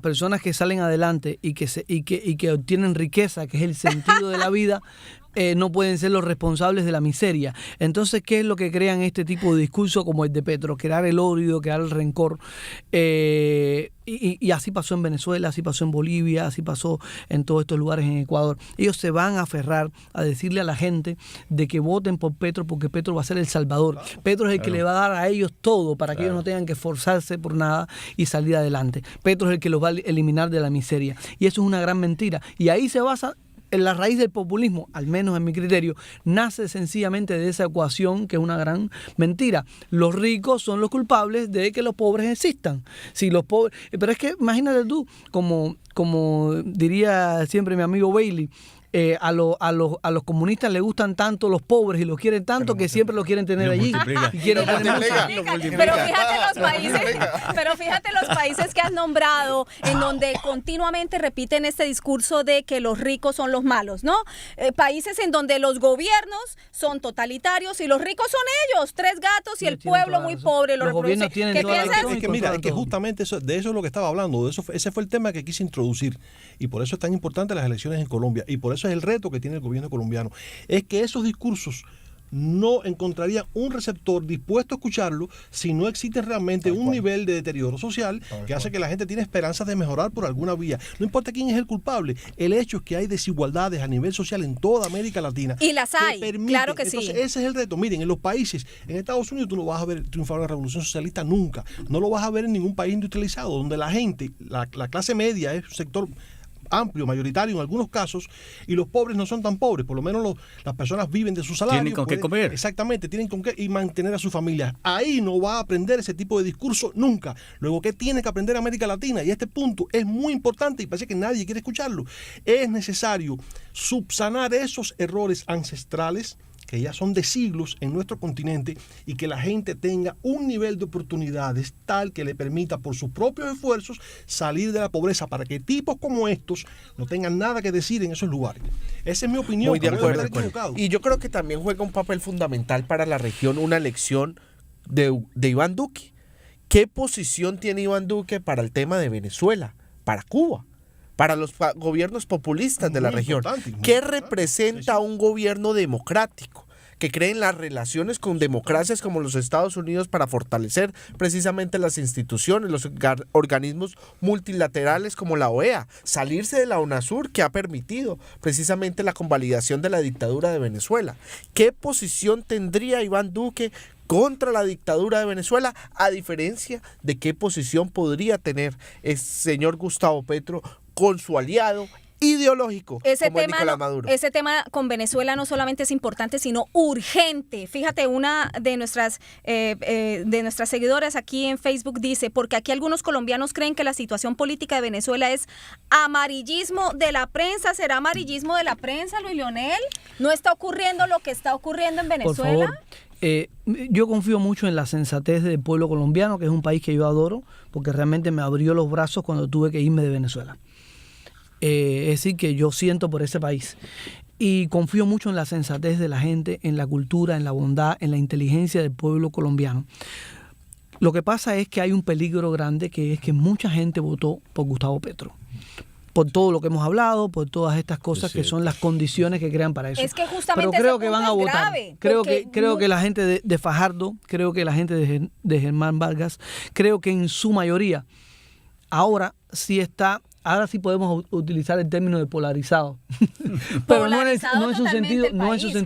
personas que salen adelante y que obtienen riqueza, que es el sentido de la vida, no pueden ser los responsables de la miseria. Entonces, ¿qué es lo que crean este tipo de discurso como el de Petro? Crear el odio, crear el rencor. Y así pasó en Venezuela, así pasó en Bolivia, así pasó en todos estos lugares en Ecuador. Ellos se van a aferrar a decirle a la gente de que voten por Petro porque Petro va a ser el salvador. Petro es el que le va a dar a ellos todo para que ellos no tengan que esforzarse por nada y salir adelante. Petro es el que los va a eliminar de la miseria. Y eso es una gran mentira. Y ahí se basa... En la raíz del populismo, al menos en mi criterio, nace sencillamente de esa ecuación que es una gran mentira. Los ricos son los culpables de que los pobres existan. Si los pobres, pero es que imagínate tú, como diría siempre mi amigo Bailey, a los comunistas les gustan tanto los pobres y los quieren tanto que siempre los quieren tener allí. Y quieren poner Pero fíjate los países que has nombrado, en donde continuamente repiten este discurso de que los ricos son los malos, ¿no? Países en donde los gobiernos son totalitarios y los ricos son ellos, 3 gatos y el pueblo muy pobre. Los gobiernos tienen ¿Qué toda la piensas? razón. Es que mira, es que justamente de eso es lo que estaba hablando, ese fue el tema que quise introducir y por eso es tan importante las elecciones en Colombia y por eso es el reto que tiene el gobierno colombiano, es que esos discursos no encontrarían un receptor dispuesto a escucharlo si no existe realmente un nivel de deterioro social que hace que la gente tiene esperanzas de mejorar por alguna vía. No importa quién es el culpable, el hecho es que hay desigualdades a nivel social en toda América Latina. Y las hay, claro que entonces, sí. ese es el reto. Miren, en los países, en Estados Unidos tú no vas a ver triunfar una revolución socialista nunca. No lo vas a ver en ningún país industrializado, donde la gente, la clase media es un sector amplio, mayoritario en algunos casos, y los pobres no son tan pobres, por lo menos las personas viven de su salario. Tienen con qué comer. Exactamente, tienen con qué y mantener a su familia. Ahí no va a aprender ese tipo de discurso nunca. Luego, ¿qué tiene que aprender América Latina? Y este punto es muy importante y parece que nadie quiere escucharlo. Es necesario subsanar esos errores ancestrales que ya son de siglos en nuestro continente y que la gente tenga un nivel de oportunidades tal que le permita por sus propios esfuerzos salir de la pobreza para que tipos como estos no tengan nada que decir en esos lugares. Esa es mi opinión. Muy de puedo acuerdo. estar equivocado. Y yo creo que también juega un papel fundamental para la región una elección de Iván Duque. ¿Qué posición tiene Iván Duque para el tema de Venezuela, para Cuba, para los gobiernos populistas de la región? ¿Qué representa un gobierno democrático que cree en las relaciones con democracias como los Estados Unidos para fortalecer precisamente las instituciones, los organismos multilaterales como la OEA, salirse de la UNASUR, que ha permitido precisamente la convalidación de la dictadura de Venezuela? ¿Qué posición tendría Iván Duque contra la dictadura de Venezuela, a diferencia de qué posición podría tener el señor Gustavo Petro con su aliado ideológico como es Nicolás Maduro? Ese tema con Venezuela no solamente es importante, sino urgente. Fíjate, una de nuestras seguidoras aquí en Facebook dice, porque aquí algunos colombianos creen que la situación política de Venezuela es amarillismo de la prensa. ¿Será amarillismo de la prensa, Luis Leonel? ¿No está ocurriendo lo que está ocurriendo en Venezuela? Por favor. Yo confío mucho en la sensatez del pueblo colombiano, que es un país que yo adoro, porque realmente me abrió los brazos cuando tuve que irme de Venezuela. Es decir, que yo siento por ese país. Y confío mucho en la sensatez de la gente, en la cultura, en la bondad, en la inteligencia del pueblo colombiano. Lo que pasa es que hay un peligro grande, que es que mucha gente votó por Gustavo Petro. Por todo lo que hemos hablado, por todas estas cosas que son las condiciones que crean para eso. Es que justamente pero creo ese que van a punto es votar. grave, Creo que la gente de Fajardo, creo que la gente de Germán Vargas, creo que en su mayoría ahora sí podemos utilizar el término de polarizado. Pero no en su sentido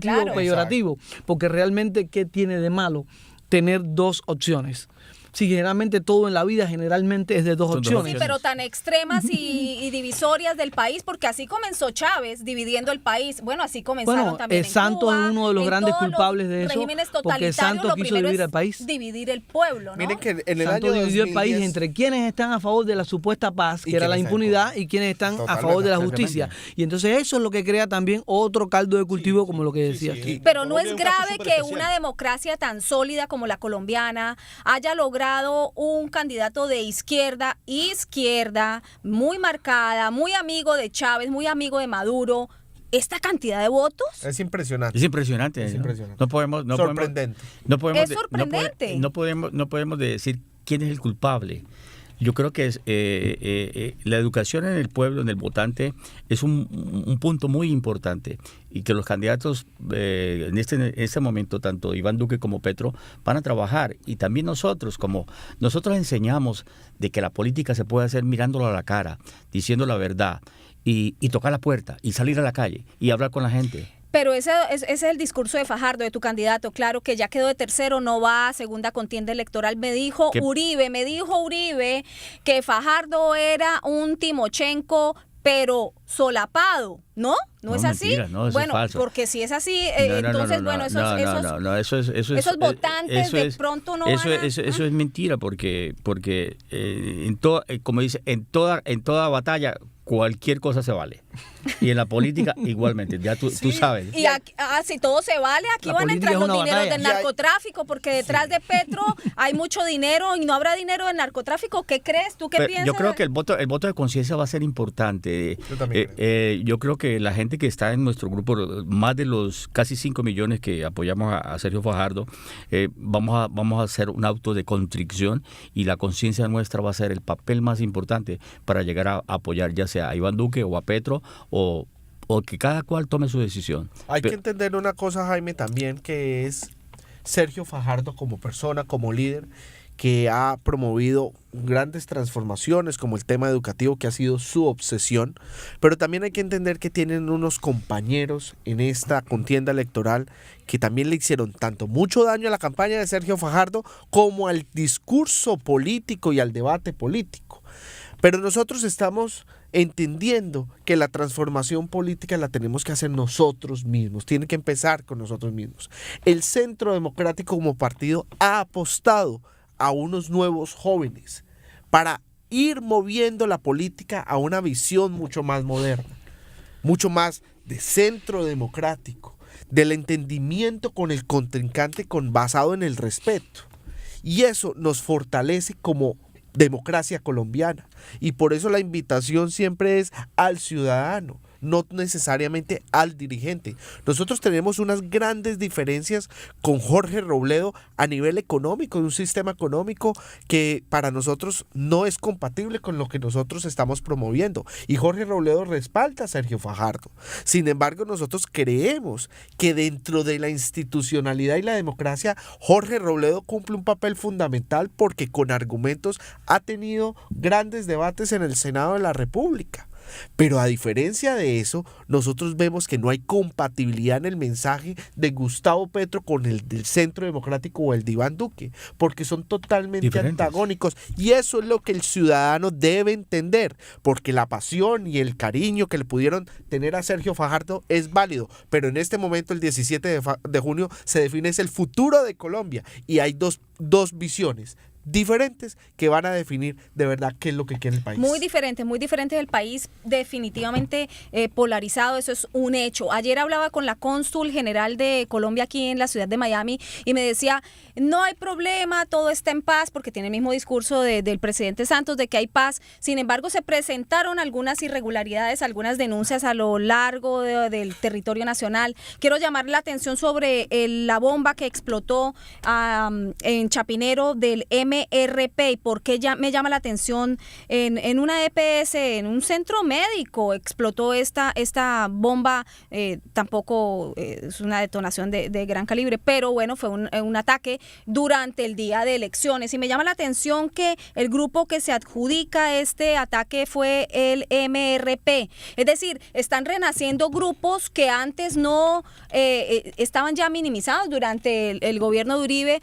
claro. peyorativo, porque realmente ¿qué tiene de malo tener dos opciones? Sí, generalmente todo en la vida generalmente es de dos opciones. Sí, pero tan extremas y divisorias del país, porque así comenzó Chávez, dividiendo el país. Bueno, así comenzaron también en Santos Cuba, es uno de los grandes culpables de eso, regímenes porque totalitarios, Santos lo quiso primero dividir es el país. dividir el pueblo, ¿no? Miren que en el Santos año dividió el país 2010, entre quienes están a favor de la supuesta paz, y que era la quienes impunidad, y quienes están a favor de la justicia. Y entonces eso es lo que crea también otro caldo de cultivo, como lo que decías tú. Pero no es grave que una democracia tan sólida como la colombiana haya logrado un candidato de izquierda, muy marcada, muy amigo de Chávez, muy amigo de Maduro. ¿Esta cantidad de votos? Es impresionante. Es impresionante. Es ¿no? impresionante. Sorprendente. Es sorprendente. No podemos decir quién es el culpable. Yo creo que la educación en el pueblo, en el votante, es un punto muy importante, y que los candidatos en este momento, tanto Iván Duque como Petro, van a trabajar. Y también nosotros enseñamos de que la política se puede hacer mirándolo a la cara, diciendo la verdad, y tocar la puerta, y salir a la calle, y hablar con la gente. Pero ese es el discurso de Fajardo, de tu candidato. Claro que ya quedó de tercero, no va a segunda contienda electoral. Me dijo Uribe que Fajardo era un Timochenko, pero solapado, ¿no? ¿No es así? Mentira, no, eso bueno, es falso. Porque si es así, entonces, esos votantes de pronto no van a... Eso es mentira, porque como dice, en toda batalla cualquier cosa se vale. Y en la política igualmente, ya tú sabes. Y aquí, si todo se vale, aquí van a entrar los dineros del narcotráfico, porque detrás de Petro hay mucho dinero y no habrá dinero del narcotráfico. ¿Qué crees? ¿Tú qué piensas? Yo creo que el voto de conciencia va a ser importante. Yo también creo. Yo creo que la gente que está en nuestro grupo, más de los casi 5 millones que apoyamos a Sergio Fajardo, vamos a hacer un auto de contrición, y la conciencia nuestra va a ser el papel más importante para llegar a apoyar ya sea a Iván Duque o a Petro, o que cada cual tome su decisión. Hay que entender una cosa, Jaime, también, que es Sergio Fajardo como persona, como líder, que ha promovido grandes transformaciones, como el tema educativo, que ha sido su obsesión, pero también hay que entender que tienen unos compañeros en esta contienda electoral que también le hicieron tanto mucho daño a la campaña de Sergio Fajardo como al discurso político y al debate político. Pero nosotros estamos entendiendo que la transformación política la tenemos que hacer nosotros mismos, tiene que empezar con nosotros mismos. El Centro Democrático como partido ha apostado a unos nuevos jóvenes para ir moviendo la política a una visión mucho más moderna, mucho más de centro democrático, del entendimiento con el contrincante basado en el respeto. Y eso nos fortalece como democracia colombiana. Y por eso la invitación siempre es al ciudadano, no necesariamente al dirigente. Nosotros tenemos unas grandes diferencias con Jorge Robledo a nivel económico, de un sistema económico que para nosotros no es compatible con lo que nosotros estamos promoviendo. Y Jorge Robledo respalda a Sergio Fajardo. Sin embargo, nosotros creemos que dentro de la institucionalidad y la democracia, Jorge Robledo cumple un papel fundamental porque con argumentos ha tenido grandes debates en el Senado de la República. Pero a diferencia de eso, nosotros vemos que no hay compatibilidad en el mensaje de Gustavo Petro con el del Centro Democrático o el de Iván Duque, porque son totalmente diferentes, antagónicos, y eso es lo que el ciudadano debe entender, porque la pasión y el cariño que le pudieron tener a Sergio Fajardo es válido, pero en este momento, el 17 de junio, se define el futuro de Colombia, y hay dos visiones diferentes que van a definir de verdad qué es lo que quiere el país. Muy diferente del país, definitivamente polarizado, eso es un hecho. Ayer hablaba con la cónsul general de Colombia aquí en la ciudad de Miami y me decía, no hay problema, todo está en paz, porque tiene el mismo discurso del presidente Santos de que hay paz. Sin embargo, se presentaron algunas irregularidades, algunas denuncias a lo largo del territorio nacional. Quiero llamar la atención sobre la bomba que explotó en Chapinero del MRP. ¿Y por qué me llama la atención? En una EPS, en un centro médico, explotó esta bomba. Tampoco es una detonación de gran calibre, pero bueno, fue un ataque durante el día de elecciones. Y me llama la atención que el grupo que se adjudica este ataque fue el MRP. Es decir, están renaciendo grupos que antes no estaban ya minimizados durante el gobierno de Uribe.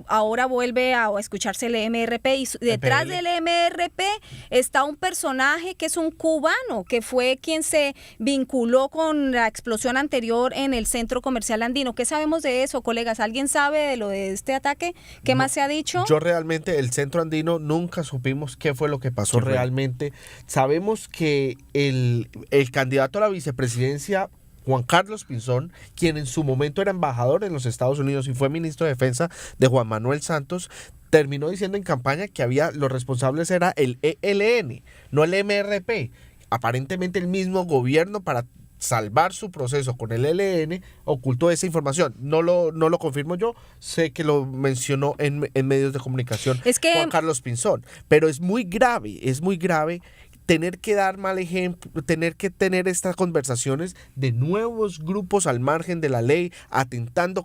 Ahora vuelve a escucharse el MRP, y detrás del MRP está un personaje que es un cubano, que fue quien se vinculó con la explosión anterior en el centro comercial andino. ¿Qué sabemos de eso, colegas? ¿Alguien sabe de lo de este ataque? ¿Qué más se ha dicho? Yo realmente, el centro andino, nunca supimos qué fue lo que pasó realmente. Sabemos que el candidato a la vicepresidencia, Juan Carlos Pinzón, quien en su momento era embajador en los Estados Unidos y fue ministro de Defensa de Juan Manuel Santos, terminó diciendo en campaña que los responsables era el ELN, no el MRP. Aparentemente el mismo gobierno, para salvar su proceso con el ELN, ocultó esa información. No lo confirmo yo, sé que lo mencionó en medios de comunicación Juan Carlos Pinzón, pero es muy grave tener que dar mal ejemplo, tener que tener estas conversaciones de nuevos grupos al margen de la ley, atentando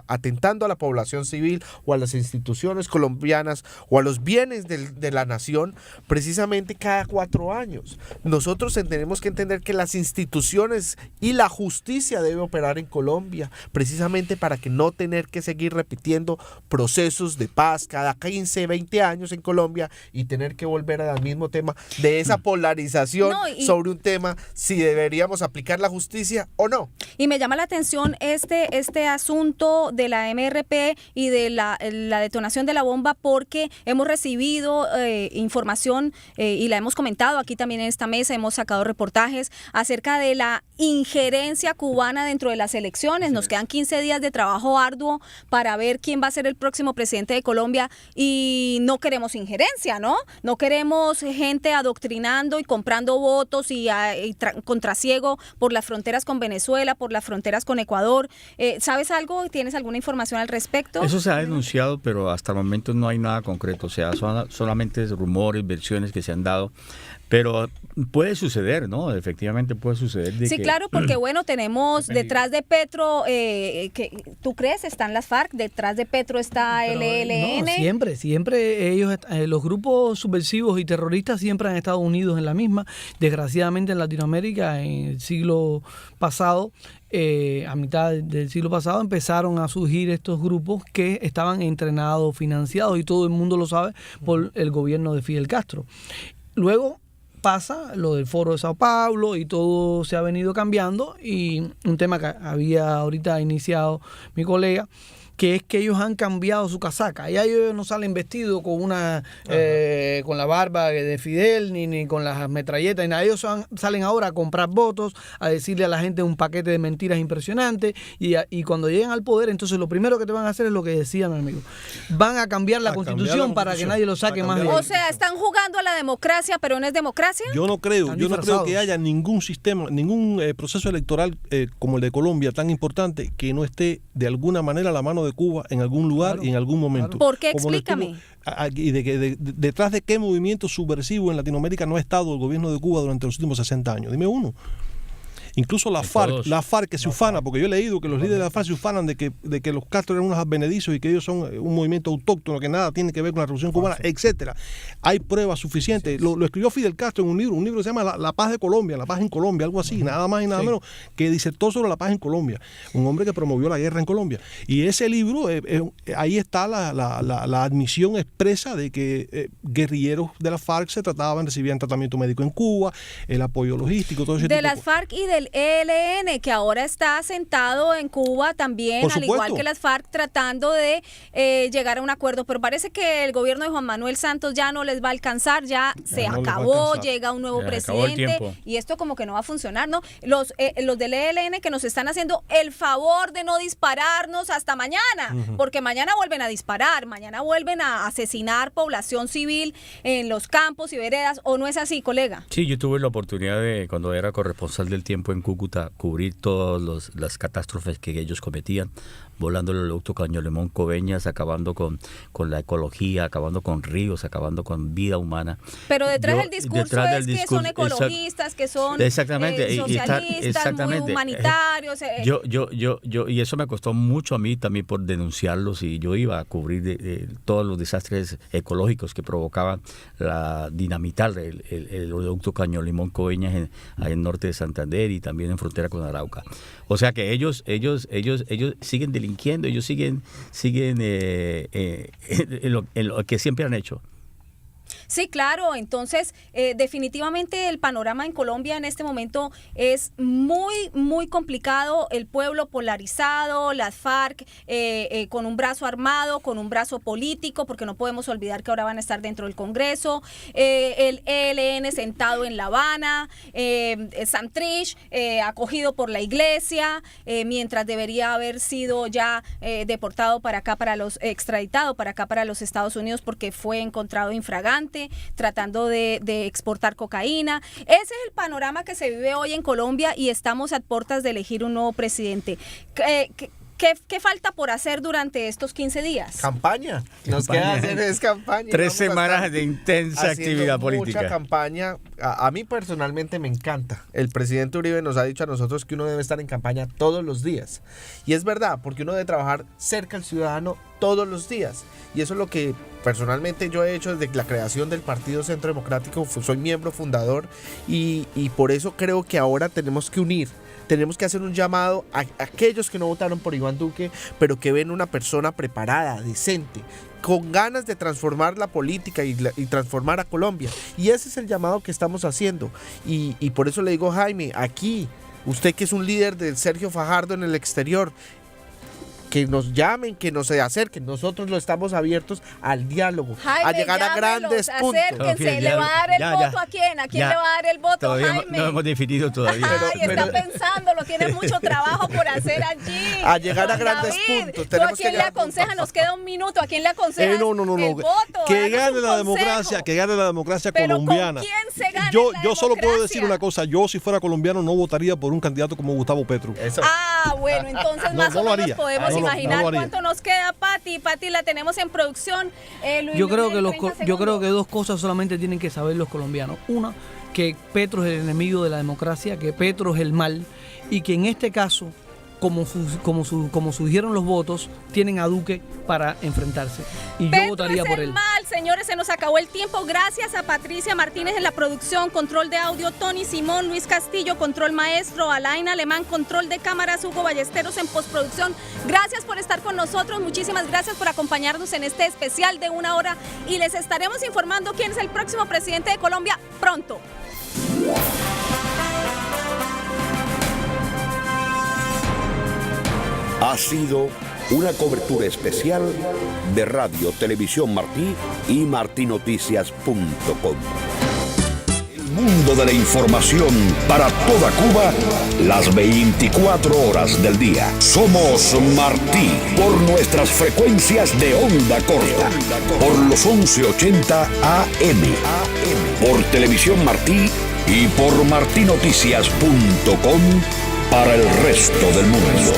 atentando a la población civil o a las instituciones colombianas o a los bienes de la nación, precisamente cada 4 años. Nosotros tenemos que entender que las instituciones y la justicia debe operar en Colombia, precisamente para que no tener que seguir repitiendo procesos de paz cada 15, 20 años en Colombia y tener que volver al mismo tema de esa polarización sobre un tema, si deberíamos aplicar la justicia o no. Y me llama la atención este asunto de la MRP y de la detonación de la bomba, porque hemos recibido información y la hemos comentado aquí también en esta mesa, hemos sacado reportajes acerca de la injerencia cubana dentro de las elecciones. Nos quedan 15 días de trabajo arduo para ver quién va a ser el próximo presidente de Colombia y no queremos injerencia, ¿no? No queremos gente adoctrinando y comprando votos y contraciego por las fronteras con Venezuela, por las fronteras con Ecuador. ¿Sabes algo? ¿Tienes alguna información al respecto? Eso se ha denunciado, pero hasta el momento no hay nada concreto. O sea, solamente rumores, versiones que se han dado. Pero puede suceder, ¿no? Efectivamente puede suceder. Sí, claro, porque bueno, tenemos detrás de Petro, ¿tú crees? Están las FARC, detrás de Petro está el ELN. No, siempre ellos, los grupos subversivos y terroristas siempre han estado unidos en la misma. Desgraciadamente en Latinoamérica, en el siglo pasado, a mitad del siglo pasado, empezaron a surgir estos grupos que estaban entrenados, financiados, y todo el mundo lo sabe, por el gobierno de Fidel Castro. Luego pasa lo del Foro de Sao Paulo y todo se ha venido cambiando, y un tema que había ahorita iniciado mi colega, que es que ellos han cambiado su casaca. Ya ellos no salen vestidos con una con la barba de Fidel, ni con las metralletas, ni nada. Ellos salen ahora a comprar votos, a decirle a la gente un paquete de mentiras impresionante, y cuando lleguen al poder, entonces lo primero que te van a hacer es lo que decía mi amigo. Van a cambiar la constitución para que nadie lo saque más de ahí. O sea, están jugando a la democracia, pero no es democracia. Yo no creo que haya ningún sistema, ningún proceso electoral como el de Colombia tan importante que no esté de alguna manera a la mano de Cuba en algún lugar y en algún momento. ¿Por qué? Explícame. Y detrás de qué movimiento subversivo en Latinoamérica no ha estado el gobierno de Cuba durante los últimos 60 años. Dime uno. Incluso la FARC que se ufana, porque yo he leído que los líderes de la FARC se ufanan de que los Castro eran unos advenedizos y que ellos son un movimiento autóctono que nada tiene que ver con la Revolución Cubana, etcétera. Hay pruebas suficientes. Lo escribió Fidel Castro en un libro que se llama La Paz de Colombia, La Paz en Colombia, algo así, nada más y nada menos, que disertó sobre la paz en Colombia. Un hombre que promovió la guerra en Colombia. Y ese libro, ahí está la admisión expresa de que guerrilleros de la FARC recibían tratamiento médico en Cuba, el apoyo logístico, todo ese tipo de las FARC y del ELN, que ahora está asentado en Cuba también, al igual que las FARC, tratando de llegar a un acuerdo, pero parece que el gobierno de Juan Manuel Santos ya no les va a alcanzar, ya se acabó, llega un nuevo presidente y esto como que no va a funcionar, ¿no? Los del ELN que nos están haciendo el favor de no dispararnos hasta mañana, porque mañana vuelven a disparar, mañana vuelven a asesinar población civil en los campos y veredas, ¿o no es así, colega? Sí, yo tuve la oportunidad de, cuando era corresponsal del Tiempo en Cúcuta, cubrir todas las catástrofes que ellos cometían, volando el oleoducto Caño Limón Coveñas, acabando con la ecología, acabando con ríos, acabando con vida humana. Pero detrás del discurso que son ecologistas, que son socialistas, muy humanitarios. Y eso me costó mucho a mí también por denunciarlos, y yo iba a cubrir todos los desastres ecológicos que provocaban la dinamitar el oleoducto Caño Limón Coveñas en el norte de Santander y también en frontera con Arauca. O sea que ellos siguen delinquiendo, ellos siguen en lo que siempre han hecho. Sí, claro. Entonces, definitivamente el panorama en Colombia en este momento es muy, muy complicado. El pueblo polarizado, las FARC con un brazo armado, con un brazo político, porque no podemos olvidar que ahora van a estar dentro del Congreso, el ELN sentado en La Habana, Santrich acogido por la iglesia, mientras debería haber sido ya deportado para acá, extraditado para acá, para los Estados Unidos, porque fue encontrado infragante tratando de exportar cocaína. Ese es el panorama que se vive hoy en Colombia y estamos a puertas de elegir un nuevo presidente. ¿Qué falta por hacer durante estos 15 días? Campaña. Nos queda hacer es campaña. 3 semanas de intensa actividad política. Mucha campaña. A mí personalmente me encanta. El presidente Uribe nos ha dicho a nosotros que uno debe estar en campaña todos los días. Y es verdad, porque uno debe trabajar cerca al ciudadano todos los días. Y eso es lo que personalmente yo he hecho desde la creación del Partido Centro Democrático. Soy miembro fundador y por eso creo que ahora tenemos que unir. Tenemos que hacer un llamado a aquellos que no votaron por Iván Duque, pero que ven una persona preparada, decente, con ganas de transformar la política y transformar a Colombia. Y ese es el llamado que estamos haciendo. Y por eso le digo, Jaime, aquí, usted que es un líder del Sergio Fajardo en el exterior, que nos llamen, que nos se acerquen. Nosotros lo estamos abiertos al diálogo, Jaime, a llegar a grandes puntos. Acérquense, ¿le va a dar el voto a quién? ¿A quién le va a dar el voto, todavía Jaime? no hemos definido todavía. Está pensándolo, tiene mucho trabajo por hacer allí. A llegar a grandes puntos. ¿Tú a quién le aconseja? Nos queda un minuto. ¿A quién le aconseja el voto? Que gane la democracia colombiana. ¿Con quién se gana yo solo puedo decir una cosa. Yo, si fuera colombiano, no votaría por un candidato como Gustavo Petro. Bueno, entonces más o menos podemos imaginar cuánto nos queda. Pati, la tenemos en producción. Yo creo que 2 cosas solamente tienen que saber los colombianos. Una, que Petro es el enemigo de la democracia, que Petro es el mal, y que en este caso, como surgieron los votos, tienen a Duque para enfrentarse. Y Petro yo votaría por él. Mal, señores, se nos acabó el tiempo. Gracias a Patricia Martínez en la producción, control de audio, Tony Simón, Luis Castillo, control maestro, Alain Alemán, control de cámaras, Hugo Ballesteros en postproducción. Gracias por estar con nosotros, muchísimas gracias por acompañarnos en este especial de 1 hora y les estaremos informando quién es el próximo presidente de Colombia pronto. Ha sido Una cobertura especial de Radio Televisión Martí y martinoticias.com. El mundo de la información para toda Cuba, las 24 horas del día. Somos Martí por nuestras frecuencias de onda corta, por los 1180 AM, por Televisión Martí y por martinoticias.com para el resto del mundo.